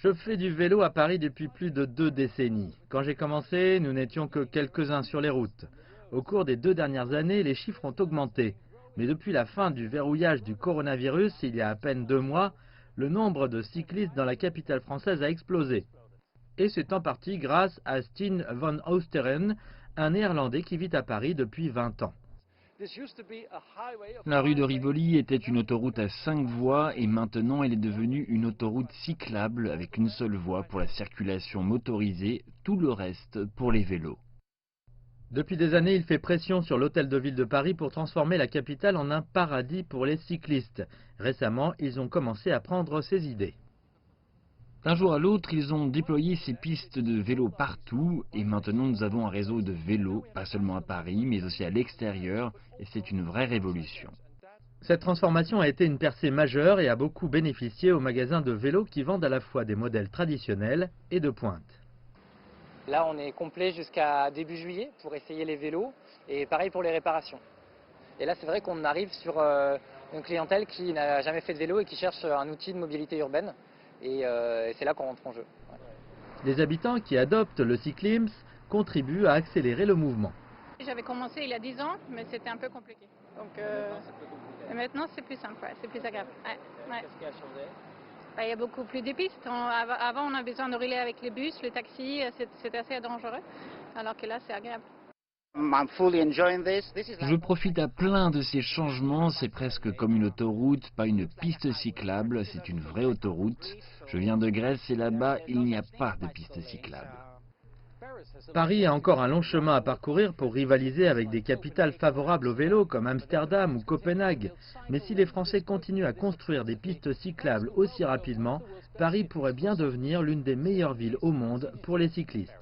Je fais du vélo à Paris depuis plus de 2 décennies. Quand j'ai commencé, nous n'étions que quelques-uns sur les routes. Au cours des 2 dernières années, les chiffres ont augmenté. Mais depuis la fin du verrouillage du coronavirus, il y a à peine 2 mois, le nombre de cyclistes dans la capitale française a explosé. Et c'est en partie grâce à Stijn van Oosteren, un Néerlandais qui vit à Paris depuis 20 ans. La rue de Rivoli était une autoroute à 5 voies et maintenant elle est devenue une autoroute cyclable avec une seule voie pour la circulation motorisée, tout le reste pour les vélos. Depuis des années, il fait pression sur l'hôtel de ville de Paris pour transformer la capitale en un paradis pour les cyclistes. Récemment, ils ont commencé à prendre ces idées. D'un jour à l'autre, ils ont déployé ces pistes de vélos partout et maintenant nous avons un réseau de vélos, pas seulement à Paris mais aussi à l'extérieur et c'est une vraie révolution. Cette transformation a été une percée majeure et a beaucoup bénéficié aux magasins de vélos qui vendent à la fois des modèles traditionnels et de pointe. Là, on est complet jusqu'à début juillet pour essayer les vélos et pareil pour les réparations. Et là, c'est vrai qu'on arrive sur une clientèle qui n'a jamais fait de vélo et qui cherche un outil de mobilité urbaine. Et c'est là qu'on rentre en jeu. Ouais. Les habitants qui adoptent le cyclisme contribuent à accélérer le mouvement. J'avais commencé il y a 10 ans, mais c'était un peu compliqué. Donc maintenant, c'est plus simple, ouais, c'est plus agréable. Ouais. Qu'est-ce qui a changé? Il y a beaucoup plus de pistes. Avant, on a besoin de rouler avec les bus, le taxi, c'était assez dangereux, alors que là, c'est agréable. Je profite à plein de ces changements, c'est presque comme une autoroute, pas une piste cyclable, c'est une vraie autoroute. Je viens de Grèce et là-bas, il n'y a pas de piste cyclable. Paris a encore un long chemin à parcourir pour rivaliser avec des capitales favorables au vélo comme Amsterdam ou Copenhague. Mais si les Français continuent à construire des pistes cyclables aussi rapidement, Paris pourrait bien devenir l'une des meilleures villes au monde pour les cyclistes.